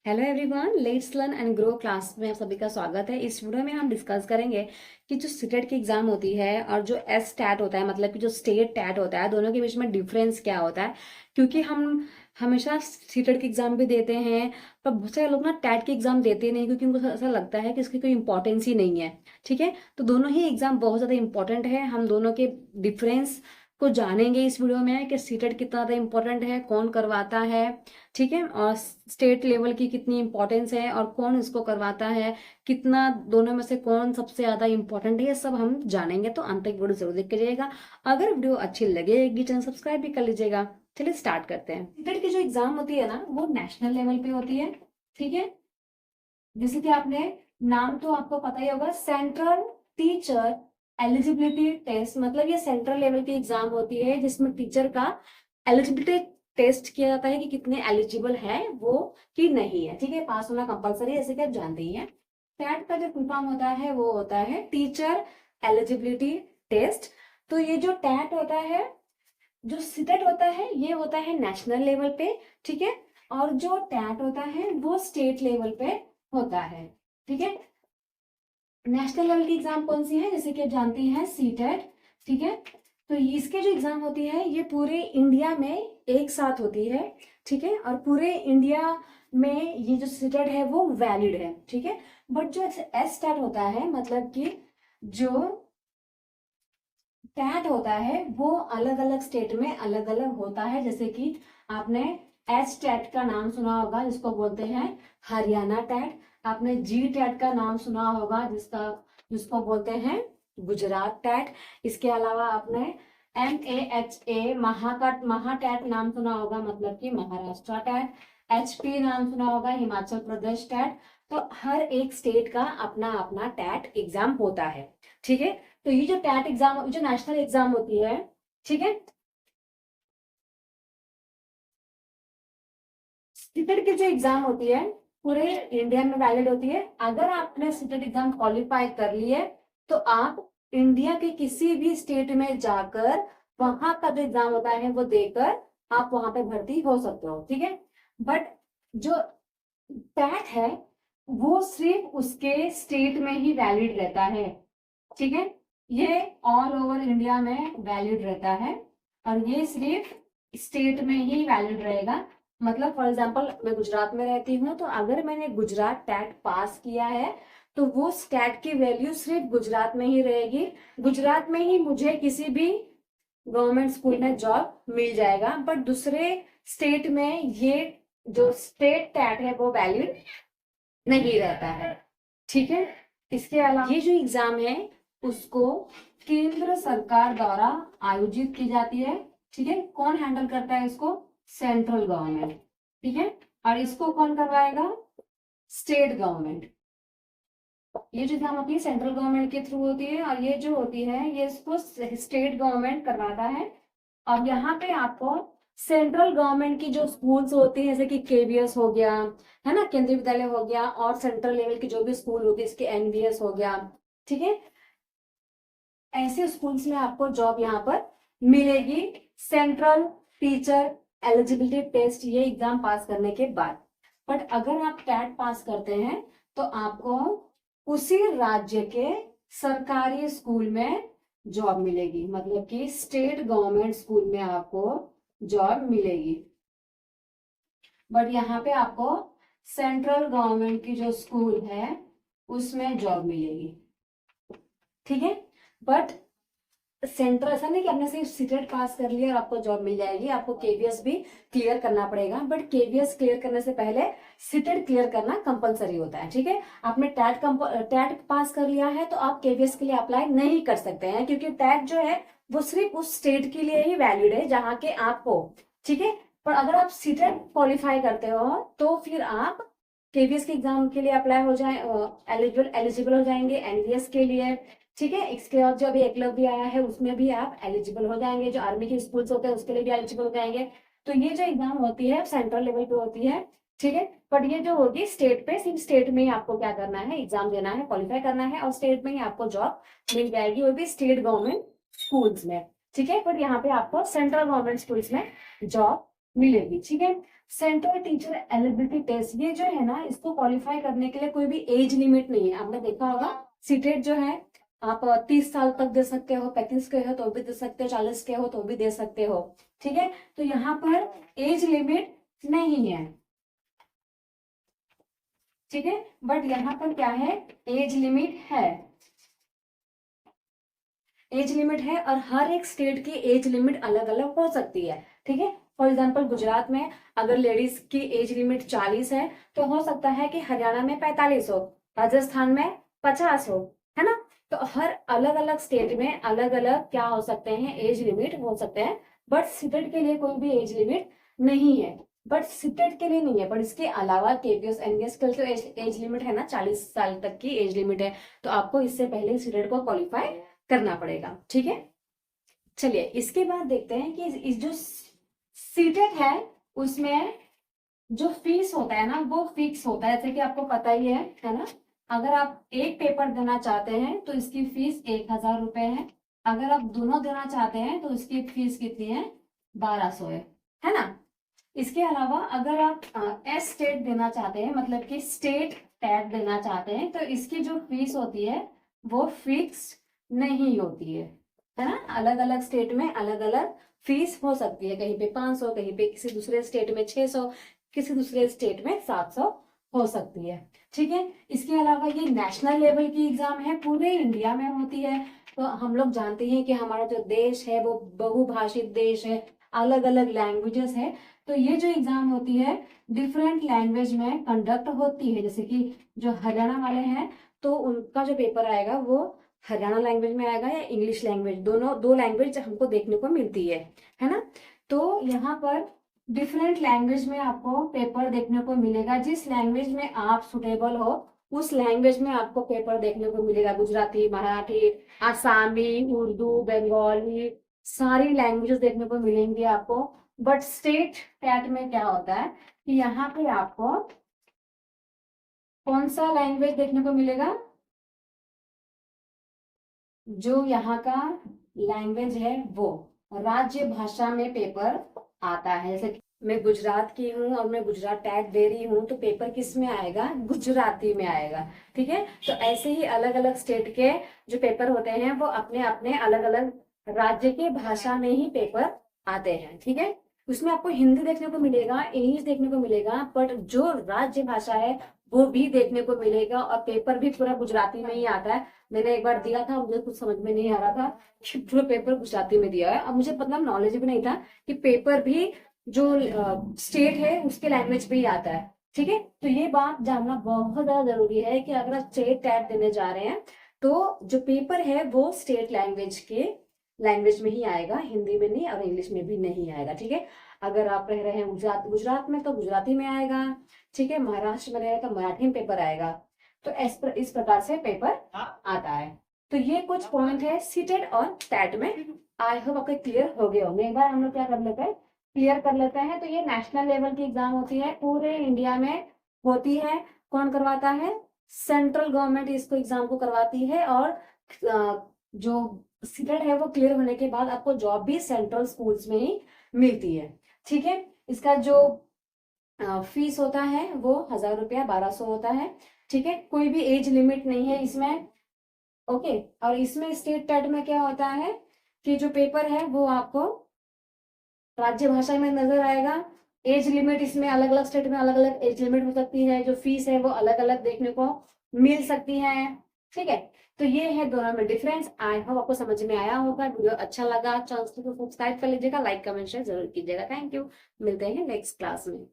Hello everyone, let's learn and grow class में आप सभी का स्वागत है। इस वीडियो में हम डिस्कस करेंगे कि जो सीटेट की एग्जाम होती है और जो एस टैट होता है, मतलब कि जो स्टेट टैट होता है, दोनों के बीच में डिफरेंस क्या होता है। क्योंकि हम हमेशा सीटेट की एग्जाम भी देते हैं, पर बहुत सारे लोग ना टैट की एग्जाम देते नहीं, क्योंकि उनको ऐसा लगता है कि इसकी कोई इंपॉर्टेंस ही नहीं है। ठीक है, तो दोनों ही एग्जाम बहुत ज़्यादा इंपॉर्टेंट है। हम दोनों के डिफरेंस को जानेंगे इस वीडियो में कि सीटेट कितना ज़्यादा इंपॉर्टेंट है, कौन करवाता है, ठीक है, और स्टेट लेवल की कितनी इंपॉर्टेंस है और कौन इसको करवाता है, कितना दोनों में से कौन सबसे ज्यादा इंपॉर्टेंट है, ये सब हम जानेंगे। तो अंत तक वीडियो जरूर देख के जाइएगा। अगर वीडियो अच्छी लगेगी चैनल सब्सक्राइब भी कर लीजिएगा। चलिए स्टार्ट करते हैं। सीटेट की जो एग्जाम होती है ना, वो नेशनल लेवल पे होती है। ठीक है, जैसे कि आपने नाम तो आपको पता ही होगा, सेंट्रल टीचर एलिजिबिलिटी टेस्ट। मतलब ये सेंट्रल लेवल की एग्जाम होती है जिसमें टीचर का एलिजिबिलिटी टेस्ट किया जाता है कि कितने एलिजिबल है वो कि नहीं है। ठीक है, पास होना कंपलसरी है, जैसे कि आप जानते ही हैं। टैट का जो फुल फॉर्म होता है वो होता है टीचर एलिजिबिलिटी टेस्ट। तो ये जो टैट होता है, जो सीटेट होता है, ये होता है नेशनल लेवल पे। ठीक है, और जो टैट होता है वो स्टेट लेवल पे होता है। ठीक है, नेशनल लेवल की एग्जाम कौन सी है, जैसे कि आप जानती हैं, सीटेट। ठीक है, तो इसके जो एग्जाम होती है ये पूरे इंडिया में एक साथ होती है। ठीक है, और पूरे इंडिया में ये जो सीटेट है वो वैलिड है। ठीक है, बट जो एस टैट होता है, मतलब कि जो टैट होता है वो अलग अलग स्टेट में अलग अलग होता है। जैसे कि आपने एच टैट का नाम सुना होगा, जिसको बोलते हैं हरियाणा टैट। आपने जी टैट का नाम सुना होगा, जिसको बोलते हैं गुजरात टैट। इसके अलावा आपने MAHA महा टैट नाम सुना होगा, मतलब कि महाराष्ट्र टैट। HP नाम सुना होगा, हिमाचल प्रदेश टैट। तो हर एक स्टेट का अपना अपना टैट एग्जाम होता है। ठीक है, तो ये जो टैट एग्जाम, जो नेशनल एग्जाम होती है, ठीक है, सीटेट की जो एग्जाम होती है पूरे इंडिया में वैलिड होती है। अगर आपने सीटेट एग्जाम क्वालिफाई कर लिए तो आप इंडिया के किसी भी स्टेट में जाकर वहां का जो एग्जाम होता है वो देकर आप वहां पे भर्ती हो सकते हो। ठीक है, बट जो टैट है वो सिर्फ उसके स्टेट में ही वैलिड रहता है। ठीक है, ये ऑल ओवर इंडिया में वैलिड रहता है और ये सिर्फ स्टेट में ही वैलिड रहेगा। मतलब फॉर एग्जांपल मैं गुजरात में रहती हूँ, तो अगर मैंने गुजरात टैट पास किया है तो वो स्टैट की वैल्यू सिर्फ गुजरात में ही रहेगी। गुजरात में ही मुझे किसी भी गवर्नमेंट स्कूल में जॉब मिल जाएगा, बट दूसरे स्टेट में ये जो स्टेट टैट है वो वैलिड नहीं रहता है। ठीक है, इसके अलावा ये जो एग्जाम है उसको केंद्र सरकार द्वारा आयोजित की जाती है। ठीक है, कौन हैंडल करता है इसको, सेंट्रल गवर्नमेंट। ठीक है, और इसको कौन करवाएगा, स्टेट गवर्नमेंट। ये जो एग्जाम होती है सेंट्रल गवर्नमेंट के थ्रू होती है, और ये जो होती है ये इसको स्टेट गवर्नमेंट करवाता है। और यहाँ पे आपको सेंट्रल गवर्नमेंट की जो स्कूल्स होती है, जैसे कि KVS हो गया, है ना, केंद्रीय विद्यालय हो गया, और सेंट्रल लेवल की जो भी स्कूल होगी इसके NVS हो गया। ठीक है, ऐसे स्कूल्स में आपको जॉब यहाँ पर मिलेगी सेंट्रल टीचर एलिजिबिलिटी टेस्ट ये एग्जाम पास करने के बाद। बट अगर आप टैट पास करते हैं तो आपको उसी राज्य के सरकारी स्कूल में जॉब मिलेगी, मतलब कि स्टेट गवर्नमेंट स्कूल में आपको जॉब मिलेगी। बट यहाँ पे आपको सेंट्रल गवर्नमेंट की जो स्कूल है उसमें जॉब मिलेगी। ठीक है, बट सेंट्रल ऐसा नहीं कि आपने सिर्फ सीटेट पास कर लिया और आपको जॉब मिल जाएगी। आपको KVS भी क्लियर करना पड़ेगा, बट KVS क्लियर करने से पहले सीटेट क्लियर करना कंपलसरी होता है। ठीक है, आपने टैट पास कर लिया है तो आप KVS के लिए अप्लाई नहीं कर सकते हैं, क्योंकि टैट जो है वो सिर्फ उस स्टेट के लिए ही वैलिड है जहां के आप हो। ठीक है, पर अगर आप सीटेट क्वालिफाई करते हो तो फिर आप KVS के एग्जाम के लिए अप्लाई हो जाए, एलिजिबल हो जाएंगे NVS के लिए। ठीक है, इसके बाद जो अभी एकलव्य आया है उसमें भी आप एलिजिबल हो जाएंगे, जो आर्मी के स्कूल्स होते हैं उसके लिए भी एलिजिबल हो जाएंगे। तो ये जो एग्जाम होती है सेंट्रल लेवल पे होती है। ठीक है, बट ये जो होगी स्टेट पे, सिर्फ स्टेट में ही आपको क्या करना है, एग्जाम देना है, क्वालिफाई करना है, और स्टेट में ही आपको जॉब मिल जाएगी, वो भी स्टेट गवर्नमेंट स्कूल्स में। ठीक है, बट यहाँ पे आपको सेंट्रल गवर्नमेंट स्कूल्स में जॉब मिलेगी। ठीक है, सेंट्रल टीचर एलिजिबिलिटी टेस्ट, ये जो है ना, इसको क्वालिफाई करने के लिए कोई भी एज लिमिट नहीं है। आपने देखा होगा सीटेट जो है आप 30 साल तक दे सकते हो, 35 के हो तो भी दे सकते हो, 40 के हो तो भी दे सकते हो। ठीक है, तो यहाँ पर एज लिमिट नहीं है। ठीक है, बट यहाँ पर क्या है, एज लिमिट है। एज लिमिट है और हर एक स्टेट की एज लिमिट अलग अलग हो सकती है। ठीक है, फॉर एग्जाम्पल गुजरात में अगर लेडीज की एज लिमिट 40 है तो हो सकता है कि हरियाणा में 45 हो, राजस्थान में 50 हो, है ना। तो हर अलग अलग स्टेट में अलग अलग क्या हो सकते हैं, एज लिमिट हो सकते हैं। बट सीटेट के लिए कोई भी एज लिमिट नहीं है। बट सीटेट के लिए नहीं है, बट इसके अलावा केपीएस एनडीएस के तो एज लिमिट है ना, 40 साल तक की एज लिमिट है। तो आपको इससे पहले सीटेट को क्वालिफाई करना पड़ेगा। ठीक है, चलिए इसके बाद देखते हैं कि इस जो सीटेट है उसमें जो फीस होता है ना वो फिक्स होता है, जैसे कि आपको पता ही है ना। अगर आप एक पेपर देना चाहते हैं तो इसकी फीस 1000 रुपए है। अगर आप दोनों देना चाहते हैं तो इसकी फीस कितनी है, 1200 है ना। इसके अलावा अगर आप एस स्टेट देना चाहते हैं, मतलब कि स्टेट टैग देना चाहते हैं, तो इसकी जो फीस होती है वो फिक्स नहीं होती है ना। अलग अलग स्टेट में अलग अलग फीस हो सकती है, कहीं पे 500, कहीं पे किसी दूसरे स्टेट में 600, किसी दूसरे स्टेट में 700 हो सकती है। ठीक है, इसके अलावा ये नेशनल लेवल की एग्जाम है, पूरे इंडिया में होती है। तो हम लोग जानते हैं कि हमारा जो देश है वो बहुभाषित देश है, अलग अलग लैंग्वेजेस है। तो ये जो एग्जाम होती है डिफरेंट लैंग्वेज में कंडक्ट होती है। जैसे कि जो हरियाणा वाले हैं तो उनका जो पेपर आएगा वो हरियाणा लैंग्वेज में आएगा या इंग्लिश लैंग्वेज, दोनों दो लैंग्वेज हमको देखने को मिलती है ना। तो यहाँ पर डिफरेंट लैंग्वेज में आपको पेपर देखने को मिलेगा। जिस लैंग्वेज में आप सुटेबल हो उस लैंग्वेज में आपको पेपर देखने को मिलेगा। गुजराती, मराठी, आसामी, उर्दू, बंगाली, सारी लैंग्वेजेस देखने को मिलेंगी आपको। बट स्टेट टैट में क्या होता है कि यहाँ पे आपको कौन सा लैंग्वेज देखने को मिलेगा, जो यहाँ का लैंग्वेज है वो राज्य भाषा में पेपर आता है। जैसे मैं गुजरात की हूँ और मैं गुजरात टैग दे रही हूँ तो पेपर किस में आएगा, गुजराती में आएगा। ठीक है, तो ऐसे ही अलग अलग स्टेट के जो पेपर होते हैं वो अपने अपने अलग अलग राज्य की भाषा में ही पेपर आते हैं। ठीक है, उसमें आपको हिंदी देखने को मिलेगा, इंग्लिश देखने को मिलेगा, बट जो राज्य भाषा है वो भी देखने को मिलेगा और पेपर भी पूरा गुजराती में ही आता है। मैंने एक बार दिया था, मुझे कुछ समझ में नहीं आ रहा था कि पूरा पेपर गुजराती में दिया है। अब मुझे मतलब नॉलेज भी नहीं था कि पेपर भी जो स्टेट है उसके लैंग्वेज पे ही आता है। ठीक है, तो ये बात जानना बहुत ज्यादा जरूरी है कि अगर आप स्टेट टैग देने जा रहे हैं तो जो पेपर है वो स्टेट लैंग्वेज के लैंग्वेज में ही आएगा, हिंदी में नहीं और इंग्लिश में भी नहीं आएगा। ठीक है, अगर आप रह रहे हैं गुजरात में तो गुजराती में आएगा। ठीक है, महाराष्ट्र में रहे तो मराठी में पेपर आएगा। तो इस प्रकार से पेपर आता है। तो ये कुछ पॉइंट है सीटेट और टैट में। आई होप आपके क्लियर हो गए होंगे। एक बार हम लोग क्या कर लेते हैं, क्लियर कर लेते हैं। तो ये नेशनल लेवल की एग्जाम होती है, पूरे इंडिया में होती है। कौन करवाता है, सेंट्रल गवर्नमेंट इसको एग्जाम को करवाती है। और जो सीटेट है वो क्लियर होने के बाद आपको जॉब भी सेंट्रल स्कूल्स में ही मिलती है। ठीक है, इसका जो फीस होता है वो 1000 रुपया, 1200 होता है। ठीक है, कोई भी एज लिमिट नहीं है इसमें। ओके, और इसमें स्टेट टेट में क्या होता है कि जो पेपर है वो आपको राज्य भाषा में नजर आएगा। एज लिमिट इसमें अलग अलग स्टेट में अलग अलग एज लिमिट हो सकती है, जो फीस है वो अलग अलग देखने को मिल सकती है। ठीक है, तो ये है दोनों में डिफरेंस। आई होप आपको समझ में आया होगा। वीडियो अच्छा लगा चैनल को सब्सक्राइब कर लीजिएगा, लाइक कमेंट शेयर जरूर कीजिएगा। थैंक यू, मिलते हैं नेक्स्ट क्लास में।